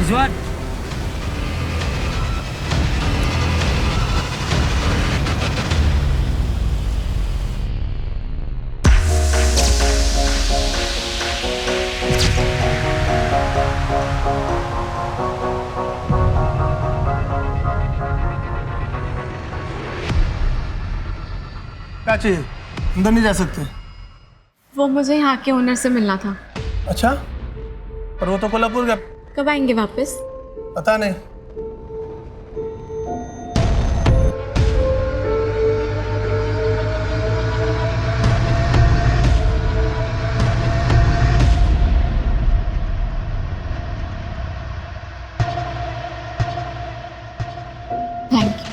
रिजवान, क्या चाहिए? अंदर नहीं जा सकते। वो मुझे यहाँ के ओनर से मिलना था। अच्छा, पर वो तो कोल्हापुर गया। कब आएंगे वापस? पता नहीं। Thank you.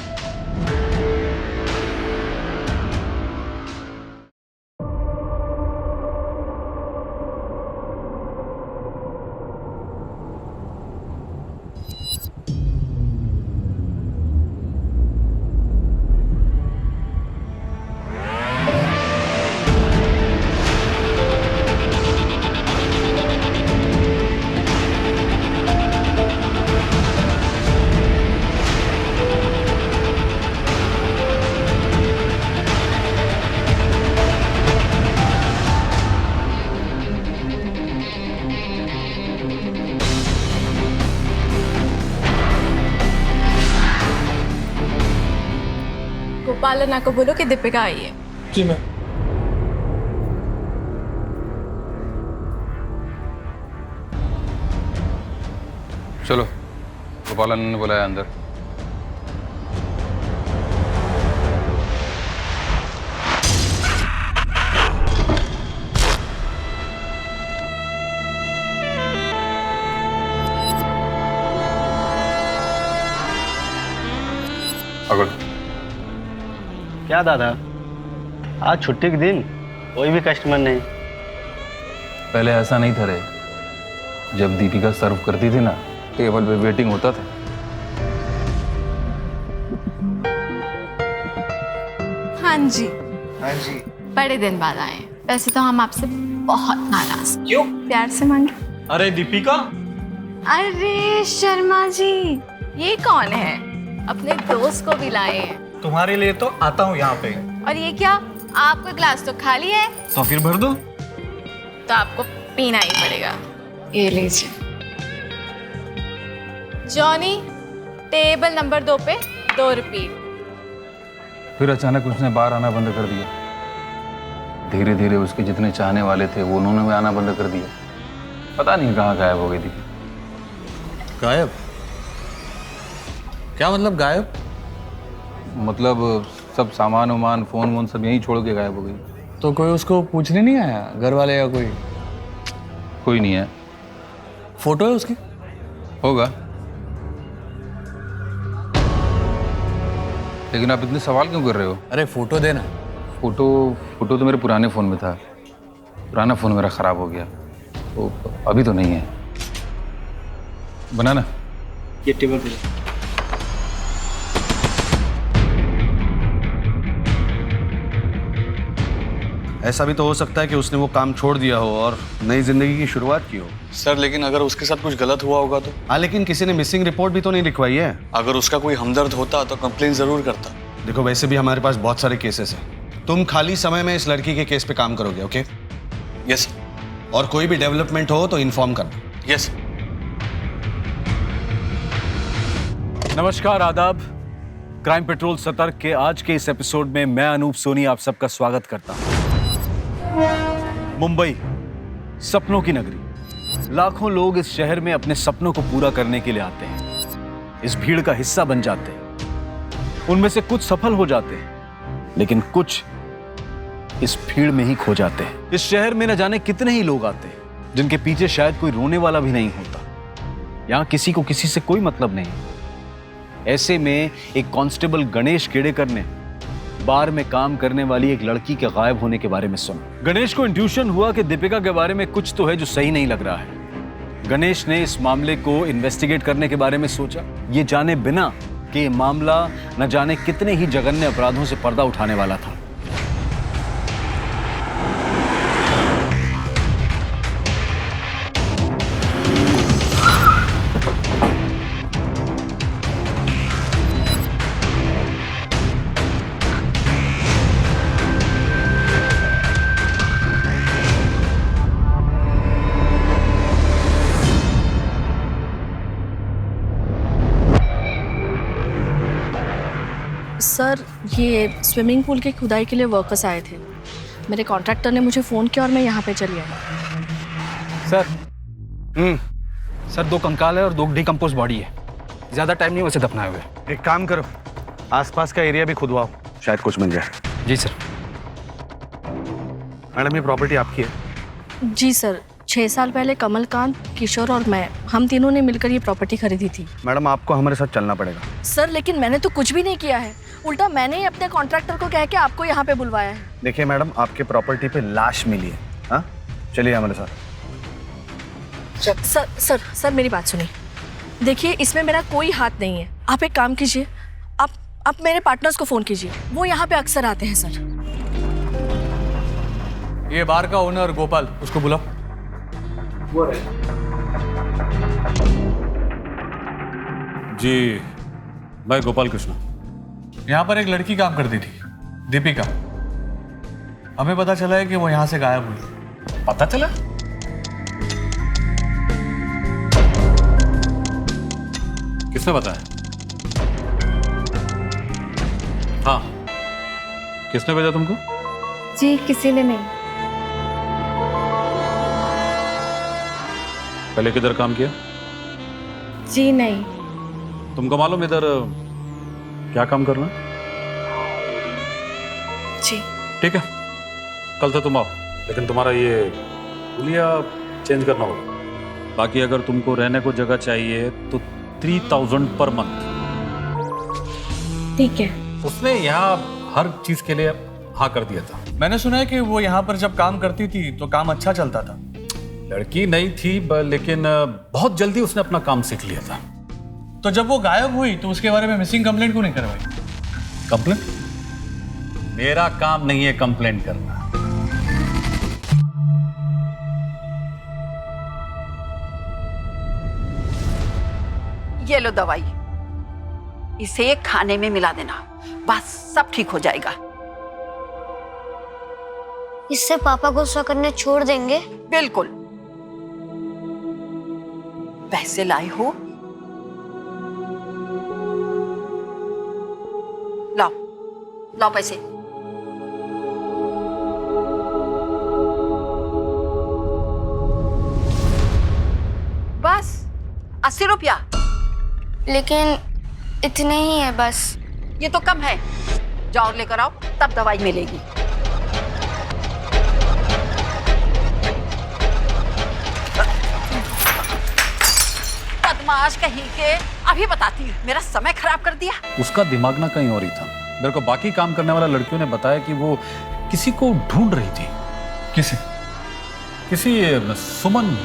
गोपालना को बोलो कि दीपिका आई है। जी मैं। चलो, गोपालन ने बुलाया अंदर। अगर क्या दादा, आज छुट्टी के दिन कोई भी कस्टमर नहीं? पहले ऐसा नहीं था रे। जब दीपिका सर्व करती थी ना, टेबल पे वेटिंग होता था। हाँ जी, हाँ जी। बड़े दिन बाद आए। वैसे तो हम आपसे बहुत नाराज। क्यों? प्यार से मांगे। अरे दीपिका, अरे शर्मा जी, ये कौन है? अपने दोस्त को भी लाए हैं। तुम्हारे लिए तो आता हूँ यहाँ पे। और ये क्या? आपका ग्लास तो खाली है। तो फिर भर दो। तो आपको पीना ही पड़ेगा। ये लीजिए। जॉनी, टेबल नंबर 2 पे 2 रिपीट। फिर अचानक उसने बाहर आना बंद कर दिया। धीरे धीरे उसके जितने चाहने वाले थे वो उन्होंने भी आना बंद कर दिया। पता नहीं कहाँ गायब हो गई थी। गायब? क्या मतलब गायब? मतलब सब सामान वामान फोन वोन सब यहीं छोड़ के गायब हो गई। तो कोई उसको पूछने नहीं आया, घर वाले या कोई? कोई नहीं है। फोटो है उसकी? होगा, लेकिन आप इतने सवाल क्यों कर रहे हो? अरे फोटो देना। फोटो तो मेरे पुराने फ़ोन में था। पुराना फ़ोन मेरा ख़राब हो गया, तो अभी तो नहीं है। बनाना ये टेबल पे। ऐसा भी तो हो सकता है कि उसने वो काम छोड़ दिया हो और नई जिंदगी की शुरुआत की हो। सर, लेकिन अगर उसके साथ कुछ गलत हुआ होगा तो? हाँ, लेकिन किसी ने मिसिंग रिपोर्ट भी तो नहीं लिखवाई है। अगर उसका कोई हमदर्द होता तो कंप्लेन जरूर करता। देखो, वैसे भी हमारे पास बहुत सारे केसेस हैं। तुम खाली समय में इस लड़की के केस पे काम करोगे, ओके? यस और कोई भी डेवलपमेंट हो तो इन्फॉर्म करना। यस। नमस्कार, आदाब। क्राइम पेट्रोल सतर्क के आज के इस एपिसोड में मैं अनूप सोनी आप सबका स्वागत करता हूं। मुंबई, सपनों की नगरी। लाखों लोग इस शहर में अपने सपनों को पूरा करने के लिए आते हैं। इस भीड़ का हिस्सा बन जाते हैं। उनमें से कुछ सफल हो जाते हैं, लेकिन कुछ इस भीड़ में ही खो जाते हैं। इस शहर में न जाने कितने ही लोग आते हैं जिनके पीछे शायद कोई रोने वाला भी नहीं होता। यहां किसी को किसी से कोई मतलब नहीं। ऐसे में एक कांस्टेबल गणेश केड़ेकर ने बार में काम करने वाली एक लड़की के गायब होने के बारे में सुना। गणेश को इंट्यूशन हुआ कि दीपिका के बारे में कुछ तो है जो सही नहीं लग रहा है। गणेश ने इस मामले को इन्वेस्टिगेट करने के बारे में सोचा, ये जाने बिना कि ये मामला न जाने कितने ही जघन्य अपराधों से पर्दा उठाने वाला था। सर ये स्विमिंग पूल की खुदाई के लिए वर्कर्स आए थे। मेरे कॉन्ट्रैक्टर ने मुझे फ़ोन किया और मैं यहाँ पे चली आई। सर सर 2 कंकाल है और 2 डिकम्पोज बॉडी है। ज़्यादा टाइम नहीं वैसे दफनाए हुए। एक काम करो, आसपास का एरिया भी खुदवाओ, शायद कुछ मिल जाए। जी सर। मैडम ये प्रॉपर्टी आपकी है? जी सर, 6 साल पहले कमलकांत, किशोर और मैं, हम तीनों ने मिलकर ये प्रॉपर्टी खरीदी थी। मैडम आपको हमारे साथ चलना पड़ेगा। सर लेकिन मैंने तो कुछ भी नहीं किया है, उल्टा मैंने ही अपने कॉन्ट्रैक्टर को कह के आपको यहाँ पे बुलवाया है। देखिए मैडम, आपके प्रॉपर्टी पे लाश मिली है। हाँ, चलिए हमारे साथ। सर सर सर मेरी बात सुनिए, देखिए इसमें मेरा कोई हाथ नहीं है। आप एक काम कीजिए, आप मेरे पार्टनर्स को फ़ोन कीजिए, वो यहाँ पे अक्सर आते हैं। सर ये बार का ओनर गोपाल, उसको बुलाओ। जी, मैं गोपाल कृष्ण। यहाँ पर एक लड़की काम करती थी, दीपिका। हमें पता चला है कि वो यहाँ से गायब हुई। पता चला? किसने बताया? हाँ, किसने भेजा तुमको? जी किसी ने नहीं। पहले किधर काम किया? जी नहीं। तुमको मालूम इधर क्या काम करना? जी ठीक है, कल से तुम आओ, लेकिन तुम्हारा ये हुलिया चेंज करना होगा। बाकी अगर तुमको रहने को जगह चाहिए तो 3000 पर मंथ। ठीक है। उसने यहाँ हर चीज के लिए हाँ कर दिया था। मैंने सुना है कि वो यहाँ पर जब काम करती थी तो काम अच्छा चलता था। लड़की नहीं थी लेकिन बहुत जल्दी उसने अपना काम सीख लिया था। तो जब वो गायब हुई तो उसके बारे में मिसिंग कंप्लेंट क्यों नहीं करवाई? कंप्लेंट? मेरा काम नहीं है कंप्लेंट करना। ये लो दवाई, इसे खाने में मिला देना, बस सब ठीक हो जाएगा। इससे पापा गुस्सा करने छोड़ देंगे? बिल्कुल। पैसे लाए हो? लाओ लाओ पैसे। बस 80 रुपया। लेकिन इतने ही है बस। ये तो कम है, जाओ लेकर आओ, तब दवाई मिलेगी। बदमाश कहीं के, अभी बताती हूँ, मेरा समय खराब कर दिया। उसका दिमाग ना कहीं और ही था। मेरे को बाकी काम करने वाला लड़कियों ने बताया कि वो किसी को ढूंढ रही थी। किसी सुमन।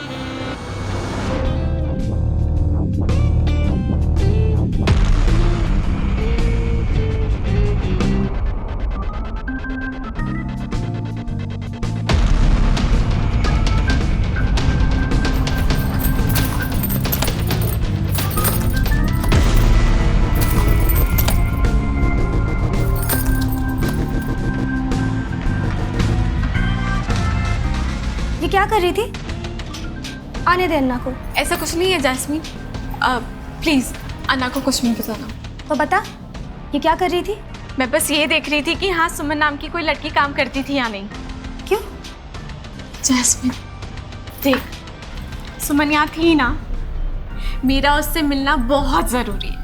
ये क्या कर रही थी? आने दे अन्ना को। ऐसा कुछ नहीं है जैस्मीन, प्लीज अन्ना को कुछ नहीं बताना। तो बता, ये क्या कर रही थी? मैं बस ये देख रही थी कि हाँ सुमन नाम की कोई लड़की काम करती थी या नहीं। क्यों? जैस्मीन देख, सुमन यहाँ थी ना, मेरा उससे मिलना बहुत जरूरी है।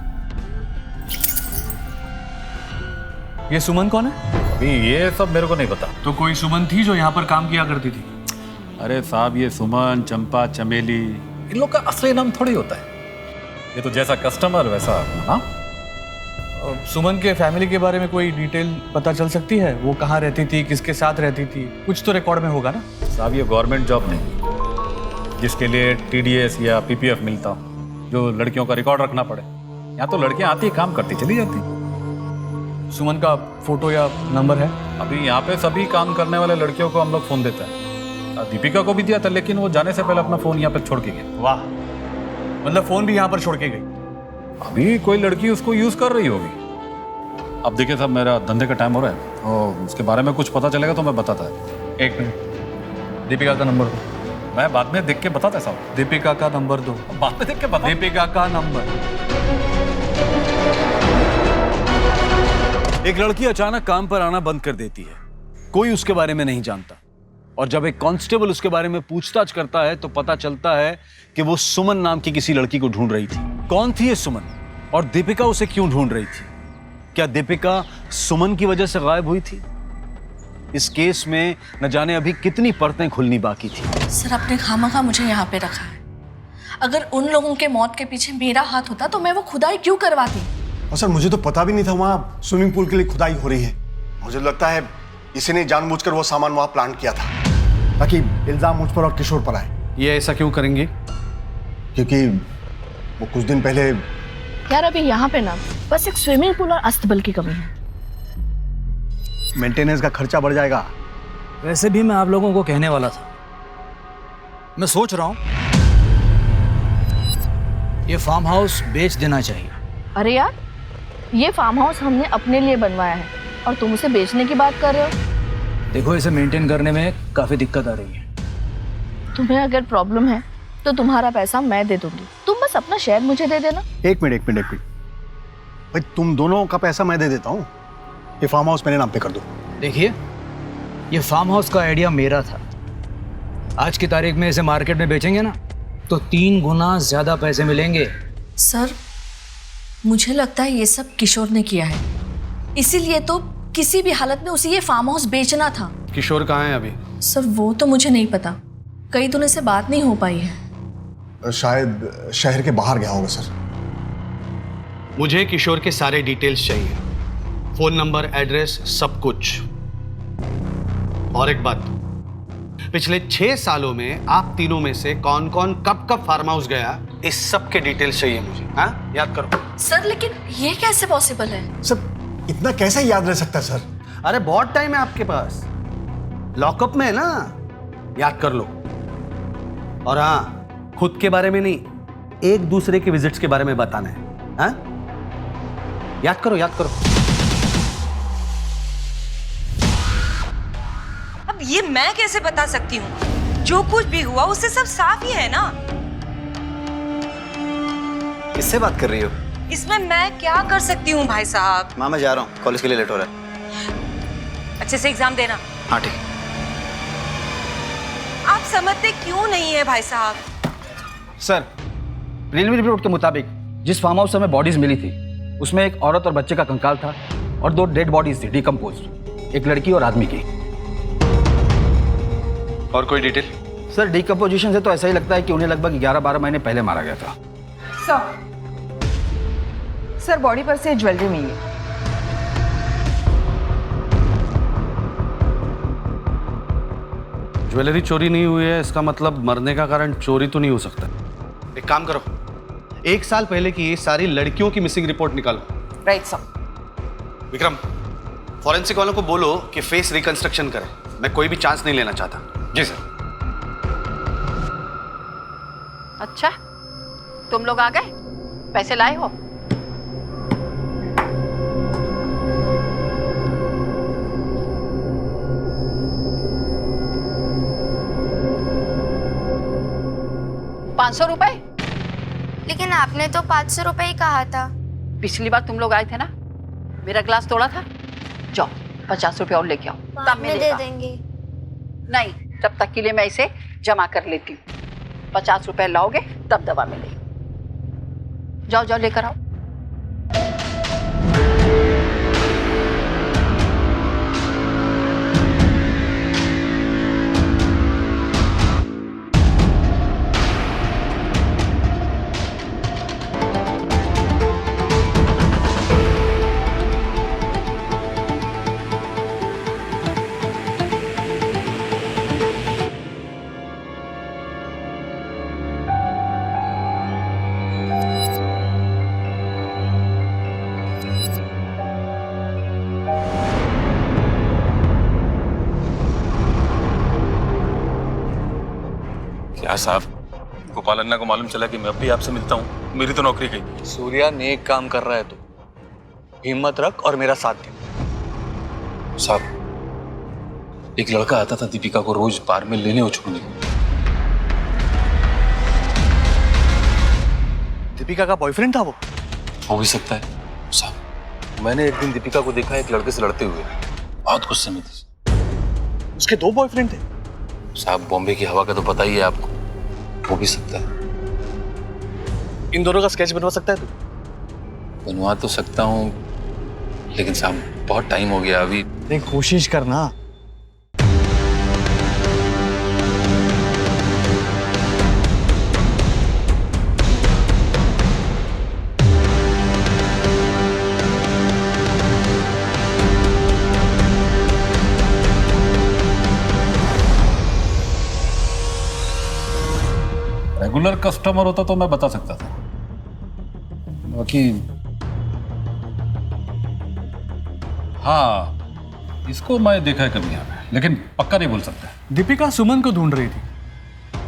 ये सुमन कौन है? अभी ये सब मेरे को नहीं पता। तो कोई सुमन थी जो यहाँ पर काम किया करती थी? अरे साहब, ये सुमन, चंपा, चमेली, इन लोग का असली नाम थोड़ी होता है। ये तो जैसा कस्टमर वैसा नाम। सुमन के फैमिली के बारे में कोई डिटेल पता चल सकती है? वो कहाँ रहती थी, किसके साथ रहती थी? कुछ तो रिकॉर्ड में होगा ना? साहब ये गवर्नमेंट जॉब नहीं जिसके लिए TDS या PPF मिलता हो, जो लड़कियों का रिकॉर्ड रखना पड़े। यहाँ तो लड़कियाँ आती काम करती चली जाती। सुमन का फोटो या नंबर है? अभी यहाँ पे सभी काम करने वाले लड़कियों को हम लोग फोन देता है। दीपिका को भी दिया था, लेकिन वो जाने से पहले अपना फोन यहाँ पे छोड़ के गई। वाह, मतलब फोन भी यहाँ पर छोड़ के गई? अभी कोई लड़की उसको यूज कर रही होगी। अब देखिए साहब, मेरा धंधे का टाइम हो रहा है और उसके बारे में कुछ पता चलेगा तो मैं बताता है। एक मिनट, दीपिका का नंबर दो। मैं बाद में देख के बताता है साहब। दीपिका का नंबर दो। बाद में देख के बता। दीपिका का नंबर। एक लड़की अचानक काम पर आना बंद कर देती है, कोई उसके बारे में नहीं जानता, और जब एक कांस्टेबल उसके बारे में पूछताछ करता है तो पता चलता है कि वो सुमन नाम की किसी लड़की को ढूंढ रही थी। कौन थी ये सुमन, और दीपिका उसे क्यों ढूंढ रही थी? क्या दीपिका सुमन की वजह से गायब हुई थी? इस केस में न जाने अभी कितनी परतें खुलनी बाकी थी। सर, आपने खामखा मुझे यहाँ पे रखा है। अगर उन लोगों के मौत के पीछे मेरा हाथ होता तो मैं वो खुदाई क्यों करवाती? और सर मुझे तो पता भी नहीं था वहाँ स्विमिंग पूल के लिए खुदाई हो रही है। मुझे लगता है इसी ने जानबूझकर वो सामान वहाँ प्लांट किया था ताकि इल्जाम मुझ पर और किशोर पर आए। ये ऐसा क्यों करेंगे? क्योंकि वो कुछ दिन पहले यार अभी यहाँ पे ना बस एक स्विमिंग पूल और अस्तबल की कमी है। मेंटेनेंस का खर्चा बढ़ जाएगा। वैसे भी मैं आप लोगों को कहने वाला था, मैं सोच रहा हूँ ये फार्म हाउस बेच देना चाहिए। अरे यार, ये फार्म हाउस हमने अपने लिए बनवाया है और तुम उसे बेचने की बात कर रहे हो। देखो, इसे मेंटेन करने में काफी दिक्कत आ रही है। तुम्हें अगर प्रॉब्लम है तो तुम्हारा पैसा मैं दे दूंगी, तुम बस अपना शेयर मुझे दे देना। एक मिनट भाई, तुम दोनों का पैसा मैं दे देता हूँ, ये फार्म हाउस मेरे नाम पे कर दो। देखिए, ये फार्म हाउस का आइडिया मेरा था। आज की तारीख में इसे मार्केट में बेचेंगे ना तो 3 गुना ज्यादा पैसे मिलेंगे। सर, मुझे लगता है ये सब किशोर ने किया है, इसीलिए तो किसी भी हालत में उसे ये फार्म हाउस बेचना था। किशोर कहाँ है अभी? सर वो तो मुझे नहीं पता, कई दिनों से बात नहीं हो पाई है। शायद शहर के बाहर गया होगा सर। मुझे किशोर के सारे डिटेल्स चाहिए, फोन नंबर, एड्रेस, सब कुछ। और एक बात, पिछले 6 सालों में आप तीनों में से कौन कौन कब कब फार्म हाउस गया, इस सब के डिटेल्स चाहिए मुझे। हाँ, याद करो। सर लेकिन ये कैसे पॉसिबल है? सर इतना कैसे याद रह सकता है सर? अरे बहुत टाइम है आपके पास, लॉकअप में है ना, याद कर लो। और हाँ, खुद के बारे में नहीं, एक दूसरे के विजिट्स के बारे में बताना है। हाँ, याद करो, याद करो। अब ये मैं कैसे बता सकती हूँ? जो कुछ भी हुआ उससे सब साफ ही है ना। किससे बात कर रही हो? इसमें मैं क्या कर सकती हूँ भाई साहब? माँ, मैं जा रहा हूँ, कॉलेज के लिए लेट हो रहा है। अच्छे से एग्जाम देना। हाँ ठीक। आप समझते क्यों नहीं है भाई साहब? सर, प्रीलिमिनरी रिपोर्ट के मुताबिक जिस फार्म हाउस से हमें बॉडीज मिली थी उसमें एक औरत और बच्चे का कंकाल था और 2 डेड बॉडीज थी डिकम्पोज्ड, एक लड़की और आदमी की। और कोई डिटेल? सर, डिकम्पोजिशन से तो ऐसा ही लगता है कि उन्हें लगभग 11-12 महीने पहले मारा गया था। सर बॉडी पर से ज्वेलरी मिली है। ज्वेलरी चोरी नहीं हुई है, इसका मतलब मरने का कारण चोरी तो नहीं हो सकता। एक काम करो, 1 साल पहले की ये सारी लड़कियों की मिसिंग रिपोर्ट निकालो। Right sir. विक्रम, फॉरेंसिक वालों को बोलो कि फेस रिकंस्ट्रक्शन करें, मैं कोई भी चांस नहीं लेना चाहता। जी सर। अच्छा, तुम लोग आ गए, पैसे लाए हो? ₹500? लेकिन आपने तो 500 रुपए ही कहा था। पिछली बार तुम लोग आए थे ना, मेरा ग्लास तोड़ा था। जाओ 50 रुपए और लेके आओ, तब में दे देंगे। नहीं, तब तक के लिए मैं इसे जमा कर लेती हूँ। 50 रुपए लाओगे तब दवा मिलेगी। जाओ जाओ लेकर आओ। क्या साहब, गोपाल अन्ना को मालूम चला कि मैं अब भी आपसे मिलता हूँ? मेरी तो नौकरी गई। सूर्या नेक काम कर रहा है, तो हिम्मत रख और मेरा साथ दे। साहब, एक लड़का आता था दीपिका को रोज बार में लेने और छोड़ने। दीपिका का बॉयफ्रेंड था वो? हो भी सकता है साहब, मैंने एक दिन दीपिका को देखा एक लड़के से लड़ते हुए, बहुत गुस्से में थी। उसके 2 बॉयफ्रेंड थे। साहब बॉम्बे की हवा का तो पता ही है आपको, हो भी सकता है। इन दोनों का स्केच बनवा सकता है तू? बनवा तो सकता हूँ, लेकिन साहब बहुत टाइम हो गया अभी। एक कोशिश करना। रेगुलर कस्टमर होता तो मैं बता सकता था, बाकी हाँ इसको मैं देखा है कभी यहाँ पे, लेकिन पक्का नहीं बोल सकता। दीपिका सुमन को ढूंढ रही थी।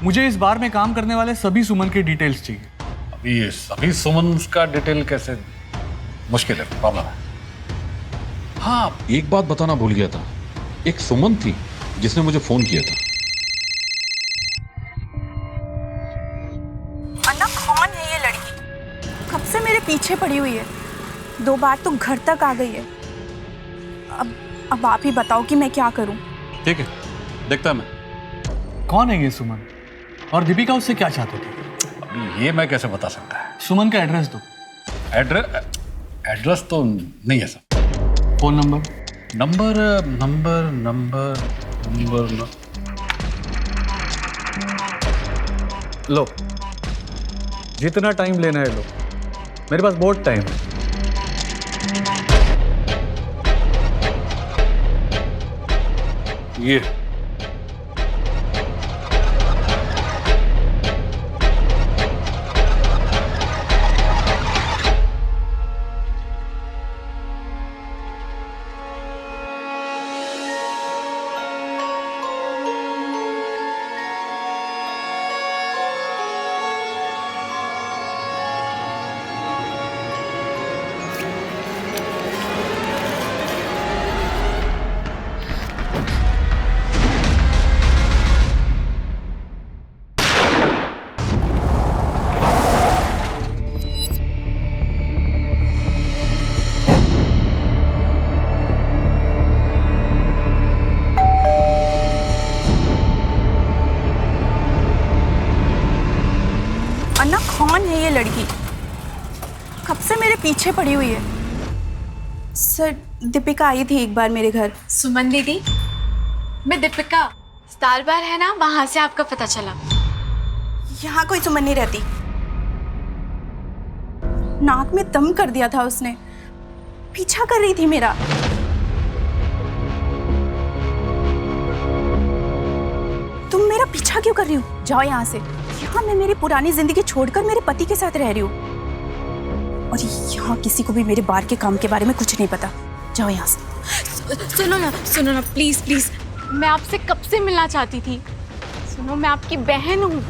मुझे इस बार में काम करने वाले सभी सुमन की डिटेल्स चाहिए। अभी ये सभी सुमन का डिटेल कैसे, मुश्किल है, प्रॉब्लम है। हाँ एक बात बताना भूल गया था, एक सुमन थी जिसने मुझे फोन किया था। अन्ना कौन है ये लड़की? कब से मेरे पीछे पड़ी हुई है, 2 बार तो घर तक आ गई है। अब आप ही बताओ कि मैं क्या करूं। ठीक है, देखता मैं। कौन है ये सुमन और दीपिका उससे क्या चाहते थे? अभी ये मैं कैसे बता सकता है। सुमन का एड्रेस दो। एड्रेस तो नहीं है सर। Phone number? नंबर लो, जितना टाइम लेना है लो, मेरे पास बहुत टाइम है। ये अन्ना कौन है ये लड़की? कब से मेरे पीछे पड़ी हुई है। सर दीपिका आई थी एक बार मेरे घर। सुमन दीदी, मैं दीपिका, स्टार बार है ना, वहां से आपका पता चला। यहाँ कोई सुमन नहीं रहती। नाक में दम कर दिया था उसने, पीछा कर रही थी मेरा। तुम मेरा पीछा क्यों कर रही हो? जाओ यहाँ से। यहाँ मैं मेरी पुरानी जिंदगी छोड़कर मेरे पति के साथ रह रही हूँ, और यहाँ किसी को भी मेरे बाहर के काम के बारे में कुछ नहीं पता। जाओ यहाँ से। सुनो ना प्लीज प्लीज, मैं आपसे कब से मिलना चाहती थी। सुनो, मैं आपकी बहन हूँ।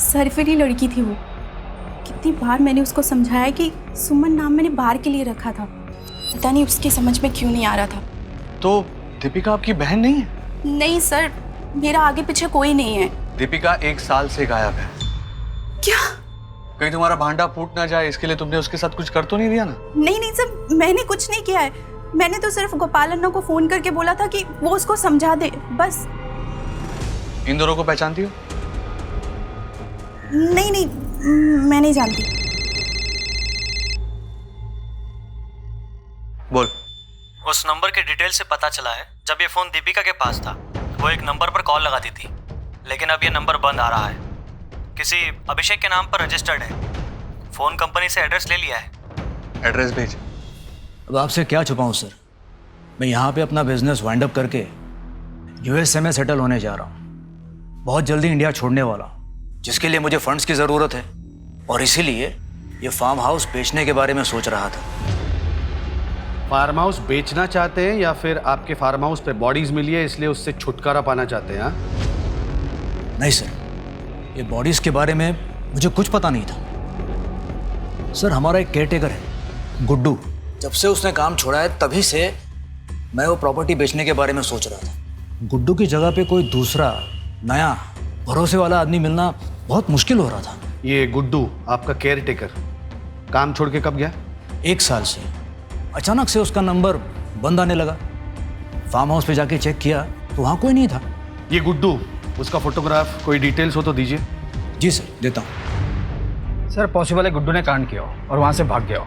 सरफिरी लड़की थी वो। कितनी बार मैंने उसको समझाया कि सुमन नाम मैंने बाहर के लिए रखा था, पता नहीं उसकी समझ में क्यों नहीं आ रहा था। तो दीपिका आपकी बहन नहीं है? नहीं सर, मेरा आगे पीछे कोई नहीं है। दीपिका 1 साल से गायब है। क्या? कहीं तुम्हारा भांडा फूट ना जाए, इसके लिए तुमने उसके साथ कुछ कर तो नहीं दिया ना? नहीं सर, मैंने कुछ नहीं किया है। मैंने तो सिर्फ गोपाल अन्ना को फोन करके बोला था कि वो उसको समझा दे, बस। इन दोनों को पहचानती हो? नहीं, मैं नहीं जानती। बोल। उस नंबर के डिटेल से पता चला है, जब ये फोन दीपिका के पास था वो एक नंबर पर कॉल लगाती थी, लेकिन अब ये नंबर बंद आ रहा है। किसी अभिषेक के नाम पर रजिस्टर्ड है। फोन कंपनी से एड्रेस ले लिया है। एड्रेस भेज। अब आपसे क्या छुपाऊं सर, मैं यहाँ पे अपना बिजनेस वाइंड अप करके यूएसए में सेटल होने जा रहा हूँ। बहुत जल्दी इंडिया छोड़ने वाला हूँ, जिसके लिए मुझे फंड्स की ज़रूरत है, और इसीलिए ये फार्म हाउस बेचने के बारे में सोच रहा था। फार्म हाउस बेचना चाहते हैं या फिर आपके फार्म हाउस पे बॉडीज मिली है इसलिए उससे छुटकारा पाना चाहते हैं? नहीं सर, ये बॉडीज के बारे में मुझे कुछ पता नहीं था। सर हमारा एक केयरटेकर है गुड्डू, जब से उसने काम छोड़ा है तभी से मैं वो प्रॉपर्टी बेचने के बारे में सोच रहा था। गुड्डू की जगह पे कोई दूसरा नया भरोसे वाला आदमी मिलना बहुत मुश्किल हो रहा था। ये गुड्डू आपका केयरटेकर काम छोड़ के कब गया? 1 साल से। अचानक से उसका नंबर बंद आने लगा। फार्म हाउस पे जाके चेक किया तो वहाँ कोई नहीं था। ये गुड्डू, उसका फोटोग्राफ, कोई डिटेल्स हो तो दीजिए। जी सर, देता हूँ। सर पॉसिबल है गुड्डू ने कांड किया हो और वहां से भाग गया हो।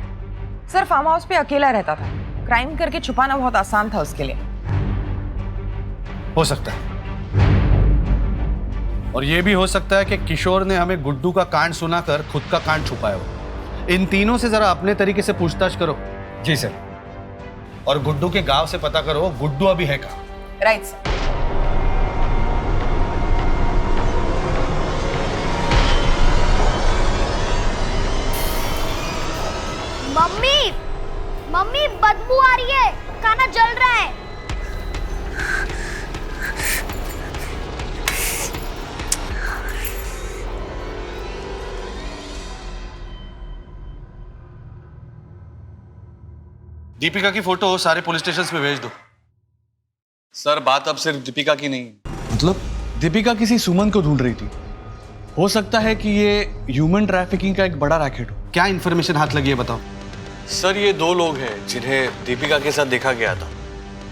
सर फार्म हाउस पे अकेला रहता था, क्राइम करके छुपाना बहुत आसान था उसके लिए। हो सकता है, और ये भी हो सकता है कि किशोर ने हमें गुड्डू का कांड सुनाकर खुद का कांड छुपाया हो। इन तीनों से जरा अपने तरीके से पूछताछ करो। जी सर। और गुड्डू के गांव से पता करो गुड्डू अभी है कहाँ। Right sir. मम्मी मम्मी बदबू आ रही है, खाना जल रहा है। दीपिका की फोटो सारे पुलिस स्टेशन पे भेज दो। सर बात अब सिर्फ दीपिका की नहीं है। मतलब दीपिका किसी सुमन को ढूंढ रही थी। हो सकता है कि ये ह्यूमन ट्रैफिकिंग का एक बड़ा रैकेट हो। क्या इन्फॉर्मेशन हाथ लगी है बताओ। सर ये दो लोग हैं जिन्हें दीपिका के साथ देखा गया था।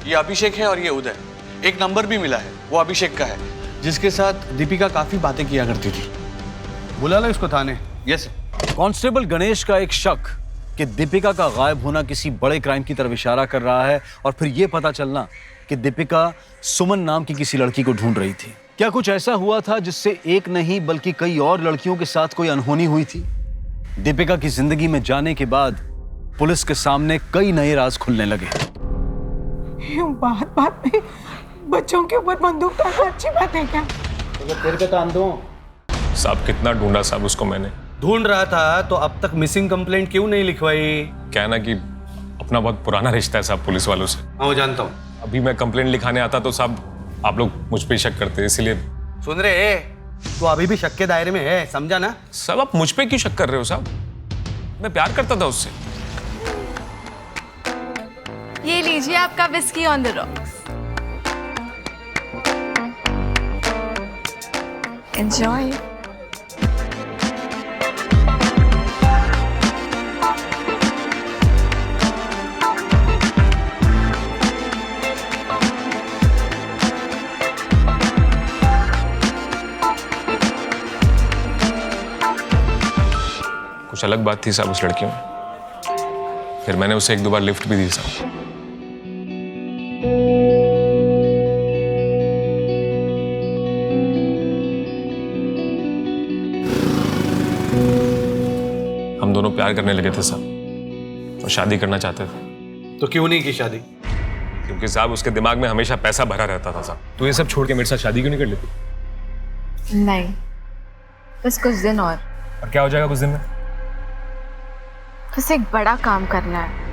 ये अभिषेक है और ये उदय। एक नंबर भी मिला है, वो अभिषेक का है, जिसके साथ दीपिका काफी बातें किया करती थी। बुला लो इसको थाने। यस। कांस्टेबल गणेश का एक शक कि दीपिका का गायब होना किसी बड़े क्राइम की तरफ इशारा कर रहा है, और फिर यह पता चलना कि दीपिका सुमन नाम की किसी लड़की को ढूंढ रही थी। क्या कुछ ऐसा हुआ था जिससे एक नहीं बल्कि कई और लड़कियों के साथ कोई अनहोनी हुई थी? दीपिका की जिंदगी में जाने के बाद पुलिस के सामने कई नए राज खुलने लगे। बात बात में बच्चों के ऊपर बंदूक डालना अच्छी बात है क्या? तेरे पे काम दो। साहब कितना ढूंढा साहब उसको मैंने। ढूंढ रहा था तो अब तक मिसिंग कंप्लेंट क्यों नहीं लिखवाई? क्या है ना कि अपना बहुत पुराना रिश्ता है साहब पुलिस वालों से। हाँ जानता हूँ। अभी मैं कंप्लेंट लिखाने आता तो साहब आप लोग मुझ पे शक करते, इसीलिए। सुन रहे तो अभी भी शक के दायरे में है, समझा ना? साहब आप मुझ पे क्यों शक कर रहे हो साहब? मैं प्यार करता था उससे। ये लीजिए आपका whisky on the rocks. Enjoy. कुछ अलग बात थी साहब उस लड़की में। फिर मैंने उसे एक दो बार लिफ्ट भी दी साहब। हम दोनों प्यार करने लगे थे साहब और शादी करना चाहते थे। तो क्यों नहीं की शादी? क्योंकक्योंकि साहब उसके दिमाग में हमेशा पैसा भरा रहता था साहब। तो ये सब छोड़ के मेरे साथ शादी क्यों नहीं कर लेती? नहीं, बस कुछ दिन और क्या हो जाएगा कुछ दिन में? बस एक बड़ा काम करना है।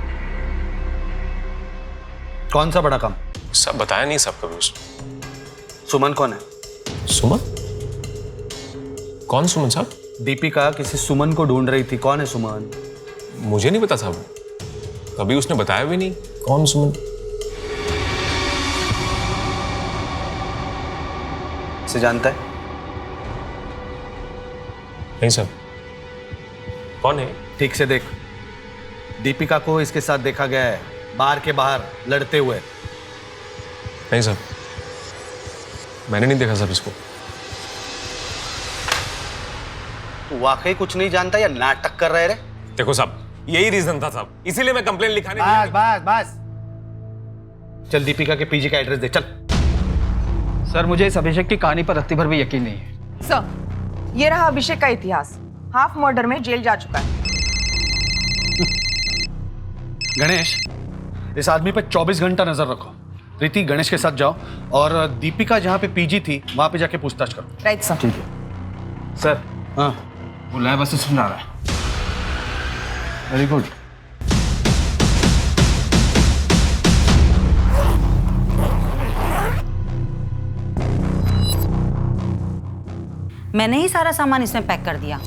कौन सा बड़ा काम? सब बताया नहीं सब कभी उसने। सुमन कौन है? सुमन? कौन सुमन साहब? दीपिका किसी सुमन को ढूंढ रही थी। कौन है सुमन? मुझे नहीं पता साहब, कभी उसने बताया भी नहीं कौन सुमन। से जानता है? नहीं सर। कौन है? ठीक से देख। दीपिका को इसके साथ देखा गया है बार के बाहर लड़ते हुए। नहीं सर, मैंने नहीं देखा सर इसको। तू वाकई कुछ नहीं जानता या नाटक कर रहे रे? देखो साहब, यही रीजन था साहब, इसीलिए मैं कंप्लेंट लिखाने। बस बस बस, चल दीपिका के पीजी का एड्रेस दे चल। सर मुझे इस अभिषेक की कहानी पर रत्ती भर भी यकीन नहीं है। सर ये रहा अभिषेक का इतिहास। हाफ मर्डर में जेल जा चुका है। गणेश, इस आदमी पर 24 घंटा नजर रखो। प्रीति, गणेश के साथ जाओ और दीपिका जहाँ पे पीजी थी वहां पे जाके पूछताछ करो। Right sir. ठीक है सर। हाँ वो लाया बस सुन रहा है। Very good. मैंने ही सारा सामान इसमें पैक कर दिया।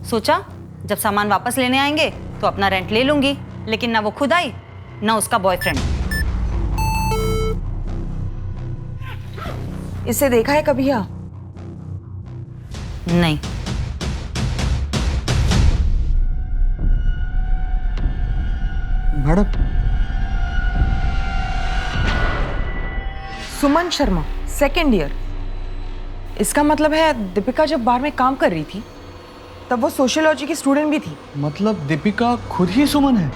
सोचा जब सामान वापस लेने आएंगे तो अपना रेंट ले लूंगी, लेकिन ना वो खुद आई ना उसका बॉयफ्रेंड। इसे देखा है कभी? या नहीं। Madam Suman Sharma, second year. इसका मतलब है दीपिका जब बार में काम कर रही थी तब वो सोशियोलॉजी की स्टूडेंट भी थी। मतलब दीपिका खुद ही सुमन है?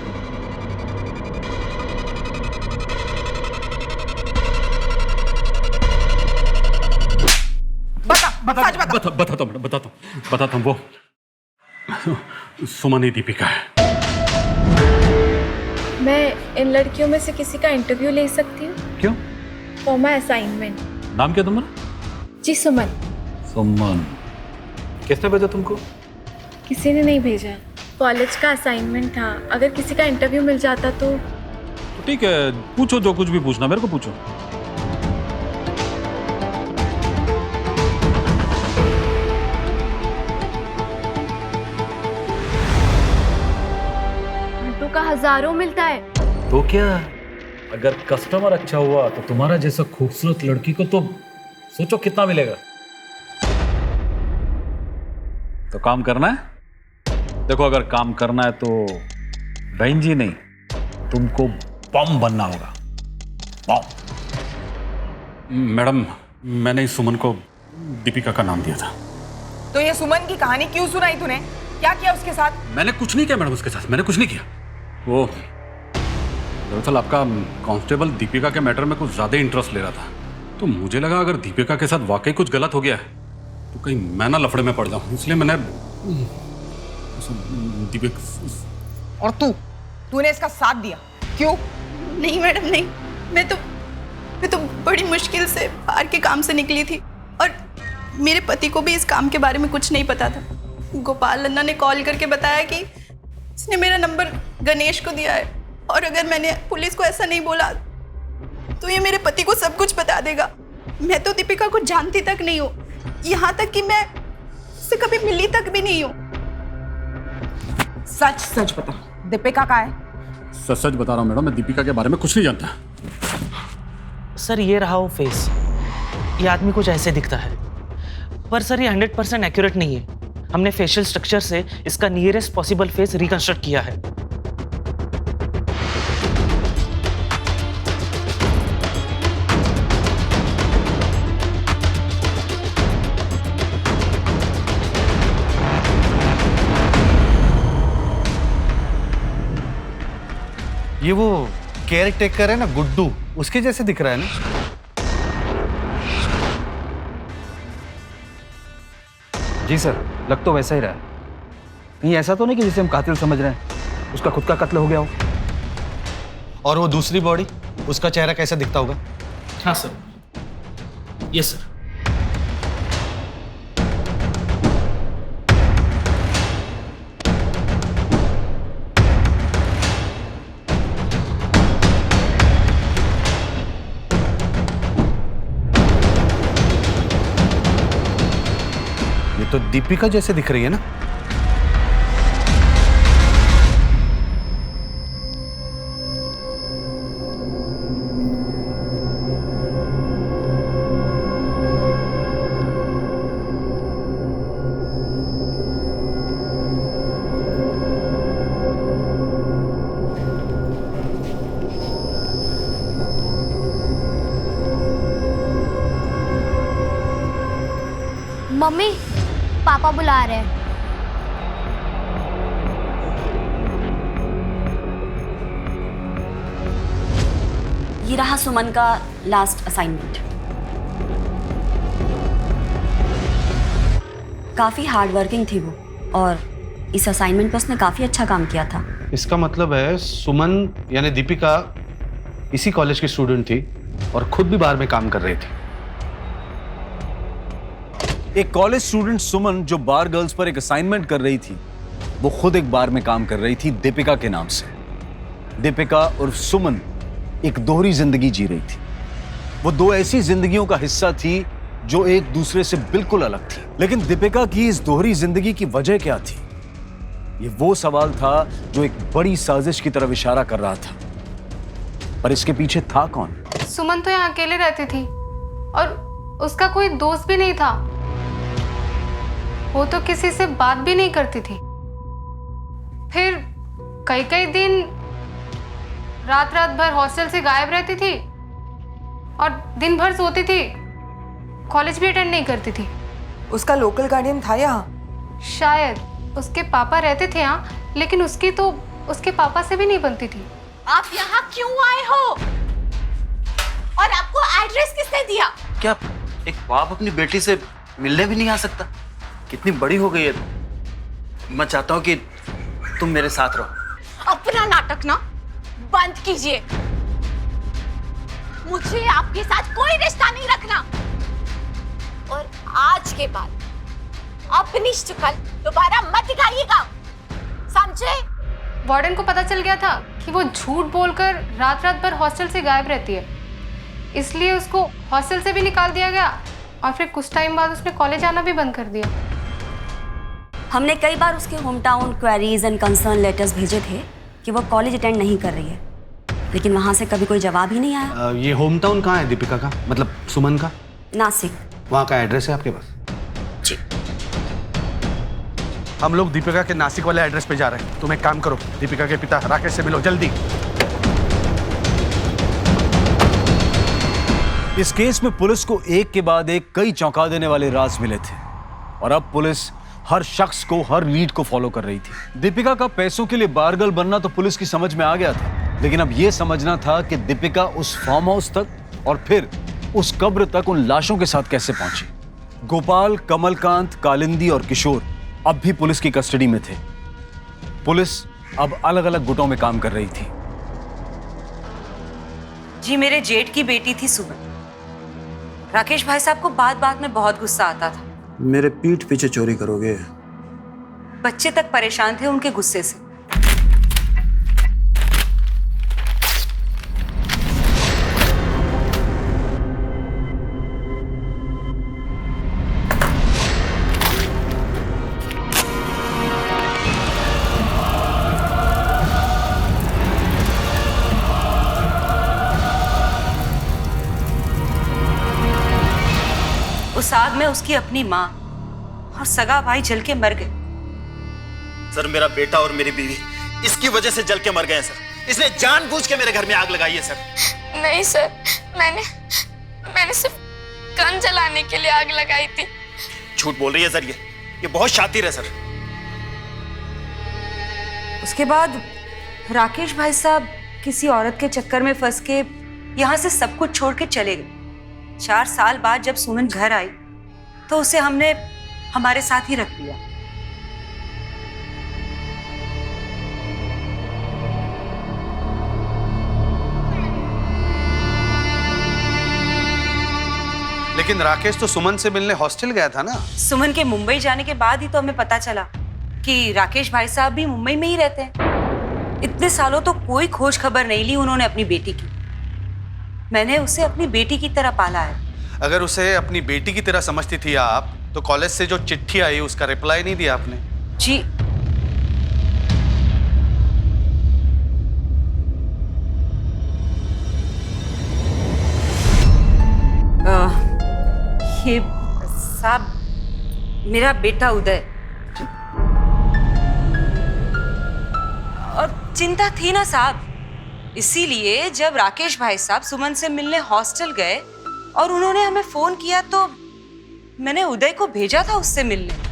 बताता हूँ वो सुमन ही दीपिका है। मैं इन लड़कियों में से किसी का इंटरव्यू ले सकती हूँ? क्यों? For my assignment. नाम क्या तुम्हारा? जी सुमन। सुमन। किसने भेजा तुमको? किसी ने नहीं भेजा, कॉलेज का असाइनमेंट था। अगर किसी का इंटरव्यू मिल जाता तो ठीक है, पूछो जो कुछ भी पूछना, मेरे को पूछो। का हजारों मिलता है। तो क्या, अगर कस्टमर अच्छा हुआ तो तुम्हारा जैसा खूबसूरत लड़की को तो सोचो कितना मिलेगा। तो काम करना है? देखो, अगर काम करना है तो बहन जी नहीं, तुमको बम बनना होगा। बम। मैडम, मैंने इस सुमन को दीपिका का नाम दिया था। तो ये सुमन की कहानी क्यों सुनाई तूने? क्या किया उसके साथ? मैंने कुछ नहीं किया मैडम उसके साथ, मैंने कुछ नहीं किया। वो दरअसल आपका कांस्टेबल दीपिका के मैटर में कुछ ज़्यादा इंटरेस्ट ले रहा था, तो मुझे लगा अगर दीपिका के साथ वाकई कुछ गलत हो गया है तो कहीं मैं ना लफड़े में पड़ जाऊं, इसलिए मैंने दीपिका। और तूने इसका साथ दिया क्यों? नहीं मैडम नहीं, मैं तो बड़ी मुश्किल से बाहर के काम से निकली थी और मेरे पति को भी इस काम के बारे में कुछ नहीं पता था। गोपाल अन्ना ने कॉल करके बताया कि उसने मेरा नंबर गणेश को दिया है और अगर मैंने पुलिस को ऐसा नहीं बोला तो ये मेरे पति को सब कुछ बता देगा। मैं तो दीपिका को जानती तक नहीं हूँ, यहाँ तक कि मैं उससे कभी मिली तक भी नहीं हूँ। सच सच बता, दीपिका का है? सच बता रहा हूँ मैडम, मैं दीपिका के बारे में कुछ नहीं जानता। सर ये रहा वो फेस, ये आदमी कुछ ऐसे दिखता है, पर सर ये 100% एक्यूरेट नहीं है। हमने फेशियल स्ट्रक्चर से इसका नियरेस्ट पॉसिबल फेस रिकंस्ट्रक्ट किया है। ये वो केयर टेकर है ना गुड्डू, उसके जैसे दिख रहा है ना? जी सर, लग तो वैसा ही रहा है। कहीं ऐसा तो नहीं कि जिसे हम कातिल समझ रहे हैं उसका खुद का कत्ल हो गया हो। और वो दूसरी बॉडी, उसका चेहरा कैसा दिखता होगा? हाँ सर, यस सर। ये तो दीपिका जैसे दिख रही है ना? मम्मी, पापा बुला रहे हैं। ये रहा सुमन का लास्ट असाइनमेंट। काफी हार्ड वर्किंग थी वो और इस असाइनमेंट पर उसने काफी अच्छा काम किया था। इसका मतलब है सुमन यानी दीपिका इसी कॉलेज की स्टूडेंट थी और खुद भी बार में काम कर रही थी। एक कॉलेज स्टूडेंट सुमन जो बार गर्ल्स पर एक असाइनमेंट कर रही थी, वो खुद एक बार में काम कर रही थी दीपिका के नाम से। दीपिका और सुमन एक दोहरी जिंदगी जी रही थी। वो दो ऐसी जिंदगियों का हिस्सा थी जो एक दूसरे से बिल्कुल अलग थी। लेकिन दीपिका की इस दोहरी जिंदगी की वजह क्या थी? ये वो सवाल था जो एक बड़ी साजिश की तरफ इशारा कर रहा था। पर इसके पीछे था कौन? सुमन तो यहाँ अकेले रहती थी और उसका कोई दोस्त भी नहीं था। वो तो किसी से बात भी नहीं करती थी। फिर कई दिन रात रात भर हॉस्टल से गायब रहती थी और दिन भर सोती थी, कॉलेज भी अटेंड नहीं करती थी। उसका लोकल गार्डियन था यहाँ? शायद उसके पापा रहते थे यहाँ, लेकिन उसकी तो उसके पापा से भी नहीं बनती थी। आप यहाँ क्यों आए हो और आपको एड्रेस किसने दिया? क्या एक बाप अपनी बेटी से मिलने भी नहीं आ सकता? कितनी बड़ी हो गई है तुम। मैं चाहता हूँ कि तुम मेरे साथ रहो। अपना नाटक ना बंद कीजिए। मुझे आपके साथ कोई रिश्ता नहीं रखना और आज के बाद अपनी शक्ल दोबारा मत दिखाइएगा, समझे? वार्डन को पता चल गया था कि वो झूठ बोलकर रात रात भर हॉस्टल से गायब रहती है, इसलिए उसको हॉस्टल से भी निकाल दिया गया और फिर कुछ टाइम बाद उसने कॉलेज आना भी बंद कर दिया। हमने कई बार उसके home town queries and concern letters भेजे थे कि वो कॉलेज अटेंड नहीं कर रही है, लेकिन वहाँ से कभी कोई जवाब ही नहीं आया। ये होम टाउन कहाँ है दीपिका का, मतलब सुमन का? नासिक। वहाँ का एड्रेस है आपके पास? जी। हम लोग दीपिका के नासिक वाले एड्रेस पे जा रहे हैं। तुम एक काम करो, दीपिका के पिता राकेश से मिलो जल्दी। इस केस में पुलिस को एक के बाद एक कई चौंका देने वाले राज मिले थे और अब पुलिस हर शख्स को, हर लीड को फॉलो कर रही थी। दीपिका का पैसों के लिए बारगल बनना तो पुलिस की समझ में आ गया था, लेकिन अब यह समझना था कि दीपिका उस फार्म हाउस तक और फिर उस कब्र तक उन लाशों के साथ कैसे पहुंची। गोपाल, कमलकांत, कालिंदी और किशोर अब भी पुलिस की कस्टडी में थे। पुलिस अब अलग अलग गुटों में काम कर रही थी। जी, मेरे जेठ की बेटी थी सुमन। राकेश भाई साहब को बात बात में बहुत गुस्सा आता था। मेरे पीठ पीछे चोरी करोगे? बच्चे तक परेशान थे उनके गुस्से से। उस आग में उसकी अपनी माँ और सगा भाई जल के मर गए। सर, मेरा बेटा और मेरी बीवी इसकी वजह से जल के मर गए हैं सर। इसने जानबूझ के मेरे घर में आग लगाई है सर। नहीं सर, मैंने सिर्फ गन जलाने के लिए आग लगाई थी। झूठ बोल रही है सर, ये बहुत शातिर है सर। उसके बाद राकेश भाई साहब किसी औरत के चक्कर में फंस के यहाँ से सब कुछ छोड़ के चले गए। 4 साल बाद जब सुमन घर आई तो उसे हमने हमारे साथ ही रख लिया। लेकिन राकेश तो सुमन से मिलने हॉस्टल गया था ना? सुमन के मुंबई जाने के बाद ही तो हमें पता चला कि राकेश भाई साहब भी मुंबई में ही रहते हैं। इतने सालों तो कोई खोज खबर नहीं ली उन्होंने अपनी बेटी की। मैंने उसे अपनी बेटी की तरह पाला है। अगर उसे अपनी बेटी की तरह समझती थी आप, तो कॉलेज से जो चिट्ठी आई उसका रिप्लाई नहीं दिया आपने? जी, ये साहब मेरा बेटा उदय। और चिंता थी ना साहब, इसीलिए जब राकेश भाई साहब सुमन से मिलने हॉस्टल गए और उन्होंने हमें फोन किया तो मैंने उदय को भेजा था उससे मिलने।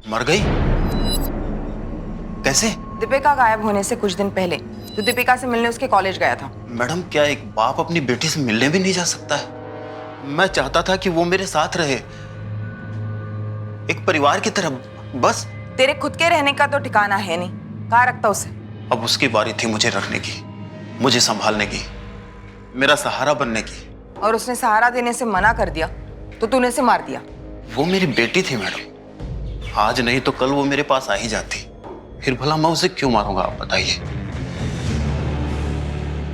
मर गई? कैसे? दीपिका गायब होने से कुछ दिन पहले तो दीपिका से मिलने उसके कॉलेज गया था। मैडम, क्या एक बाप अपनी बेटी से मिलने भी नहीं जा सकता है? मैं चाहता था कि वो मेरे साथ रहे, एक परिवार की तरह। बस तेरे खुद के रहने का तो ठिकाना है नहीं, कहाँ रखता उसे? अब उसकी बारी थी मुझे रखने की, मुझे संभालने की, मेरा सहारा बनने की। और उसने सहारा देने से मना कर दिया तो तूने उसे मार दिया। वो मेरी बेटी थी मैडम, आज नहीं तो कल वो मेरे पास आ ही जाती, फिर भला मैं उसे क्यों मारूंगा, आप बताइए।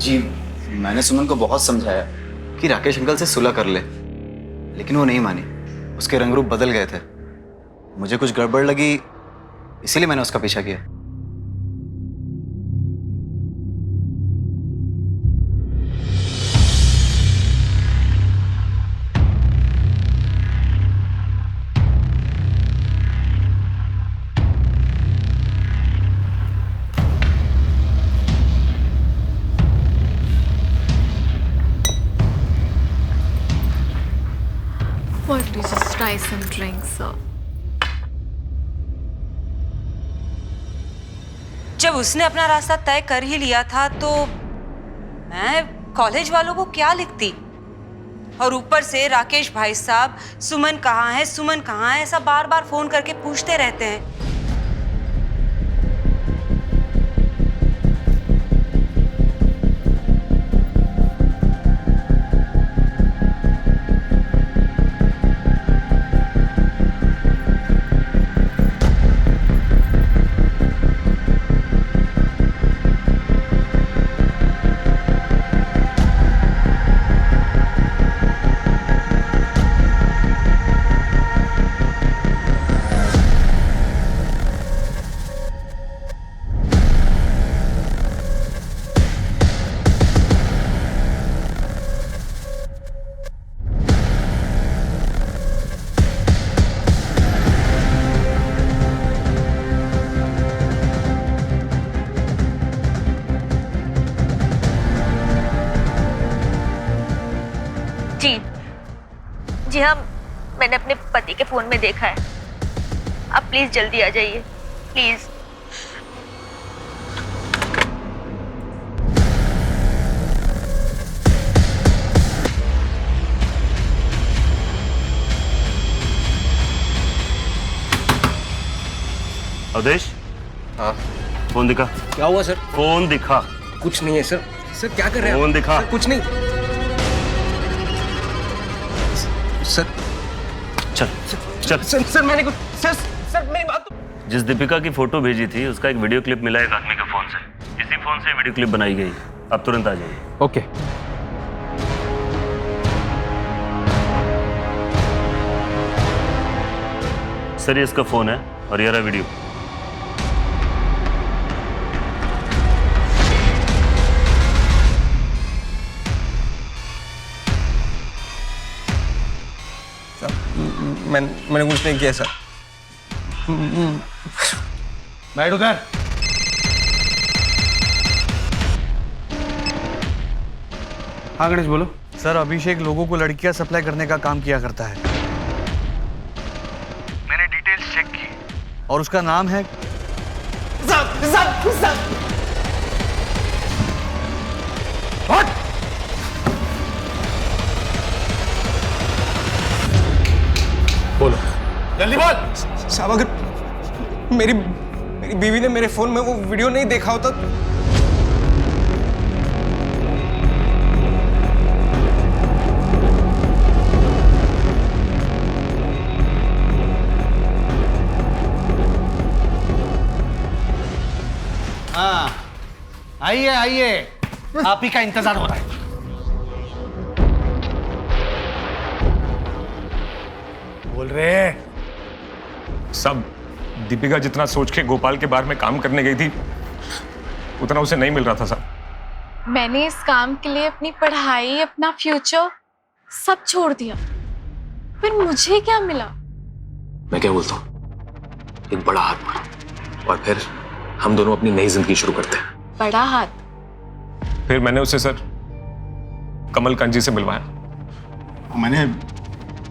जी, मैंने सुमन को बहुत समझाया कि राकेश अंकल से सुलह कर ले, लेकिन वो नहीं मानी। उसके रंग रूप बदल गए थे। मुझे कुछ गड़बड़ लगी, इसीलिए मैंने उसका पीछा किया। buy some drinks, sir. जब उसने अपना रास्ता तय कर ही लिया था तो मैं कॉलेज वालों को क्या लिखती? और ऊपर से राकेश भाई साहब सुमन कहाँ है, सुमन कहाँ है, ऐसा बार बार फोन करके पूछते रहते हैं। जी हाँ, मैंने अपने पति के फोन में देखा है। आप प्लीज जल्दी आ जाइए, प्लीज। अवधेश, हाँ फोन दिखा। क्या हुआ सर? फोन दिखा। कुछ नहीं है सर। सर क्या कर रहे हैं? फोन दिखा। सर, कुछ नहीं सर। चल चल। सर मैंने कुछ सर मेरी बात तो... जिस दीपिका की फोटो भेजी थी उसका एक वीडियो क्लिप मिला एक आदमी के फोन से। इसी फोन से वीडियो क्लिप बनाई गई। आप तुरंत आ जाइए। ओके। सर ये इसका फोन है और ये रहा वीडियो। मैंने कुछ नहीं किया सर। बैठ उधर। हाँ गणेश बोलो। सर अभिषेक लोगों को लड़कियां सप्लाई करने का काम किया करता है। मैंने डिटेल्स चेक की और उसका नाम है बोलो जल्दी बोल। साहब अगर मेरी बीवी ने मेरे फोन में वो वीडियो नहीं देखा होता हाँ आइए आइए, आप ही का इंतजार हो रहा है। बोल रहे सब दीपिका जितना सोच के गोपाल के बारे में काम करने गई थी उतना उसे नहीं मिल रहा था साहब। मैंने इस काम के लिए अपनी पढ़ाई, अपना फ्यूचर सब छोड़ दिया, फिर मुझे क्या मिला? मैं क्या बोलता हूँ, एक बड़ा हाथ मारो और फिर हम दोनों अपनी नई जिंदगी शुरू करते हैं। बड़ा हाथ? फिर मैंने उसे सर कमल कांत जी से मिलवाया। मैंने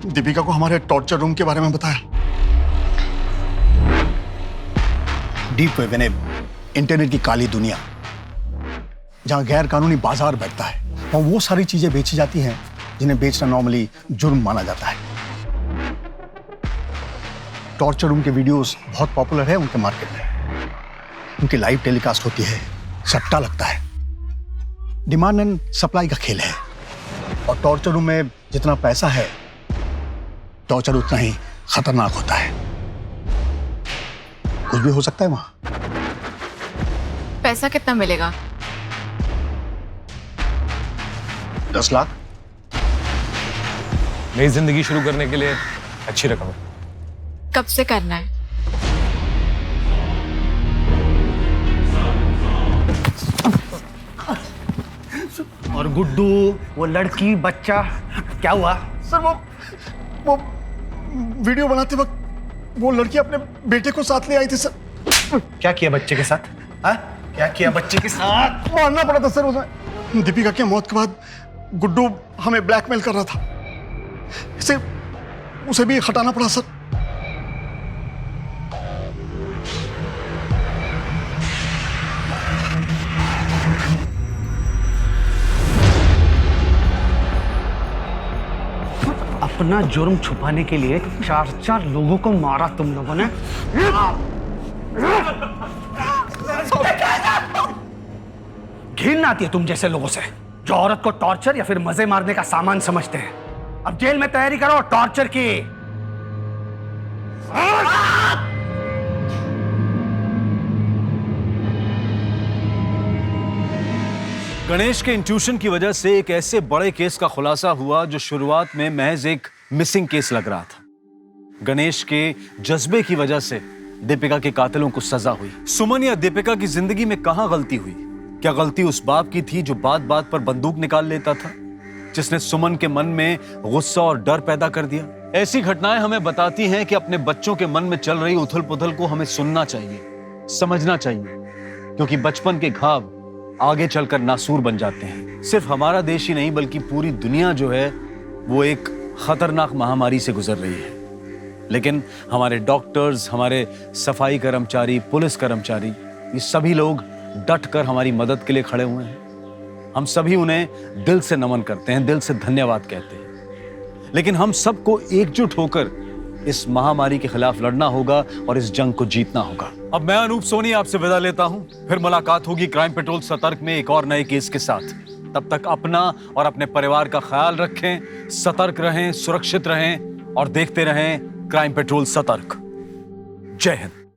दीपिका को हमारे टॉर्चर रूम के बारे में बताया। डीप वेब यानी इंटरनेट की काली दुनिया, जहां गैर कानूनी बाजार बैठता है और वो सारी चीजें बेची जाती हैं जिन्हें बेचना नॉर्मली जुर्म माना जाता है। टॉर्चर रूम के वीडियोस बहुत पॉपुलर है उनके मार्केट में। उनकी लाइव टेलीकास्ट होती है, सट्टा लगता है, डिमांड एंड सप्लाई का खेल है। और टॉर्चर रूम में जितना पैसा है, टॉर्चर उतना ही खतरनाक होता है। कुछ भी हो सकता है वहां। पैसा कितना मिलेगा? 10 लाख। नई जिंदगी शुरू करने के लिए अच्छी रकम है। कब से करना है? और गुड्डू, वो लड़की, बच्चा क्या हुआ? सर वो वीडियो बनाते वक्त वो लड़की अपने बेटे को साथ ले आई थी सर। क्या किया बच्चे के साथ? हाँ? क्या किया बच्चे के साथ? मारना पड़ा था सर उसे। दीपिका की मौत के बाद गुड्डू हमें ब्लैकमेल कर रहा था। इसे उसे भी हटाना पड़ा सर। अपना जुर्म छुपाने के लिए 4 लोगों को मारा तुम लोगों ने। घिन आती है तुम जैसे लोगों से जो औरत को टॉर्चर या फिर मजे मारने का सामान समझते हैं। अब जेल में तैयारी करो टॉर्चर की। गणेश के इंट्यूशन की वजह से एक ऐसे बड़े केस का खुलासा हुआ जो शुरुआत में महज एक मिसिंग केस लग रहा था। गणेश के जज्बे की वजह से दीपिका के कातिलों को सजा हुई। सुमन या दीपिका की जिंदगी में कहां गलती हुई? क्या गलती उस बाप की थी जो बात बात पर बंदूक निकाल लेता था, जिसने सुमन के मन में गुस्सा और डर पैदा कर दिया? ऐसी घटनाएं हमें बताती हैं कि अपने बच्चों के मन में चल रही उथल पुथल को हमें सुनना चाहिए, समझना चाहिए, क्योंकि बचपन के घाव आगे चलकर नासूर बन जाते हैं। सिर्फ हमारा देश ही नहीं बल्कि पूरी दुनिया जो है वो एक खतरनाक महामारी से गुजर रही है। लेकिन हमारे डॉक्टर्स, हमारे सफाई कर्मचारी, पुलिस कर्मचारी, ये सभी लोग डट कर हमारी मदद के लिए खड़े हुए हैं। हम सभी उन्हें दिल से नमन करते हैं, दिल से धन्यवाद कहते हैं। लेकिन हम सबको एकजुट होकर इस महामारी के खिलाफ लड़ना होगा और इस जंग को जीतना होगा। अब मैं अनूप सोनी आपसे विदा लेता हूं। फिर मुलाकात होगी क्राइम पेट्रोल सतर्क में एक और नए केस के साथ। तब तक अपना और अपने परिवार का ख्याल रखें, सतर्क रहें, सुरक्षित रहें और देखते रहें क्राइम पेट्रोल सतर्क। जय हिंद।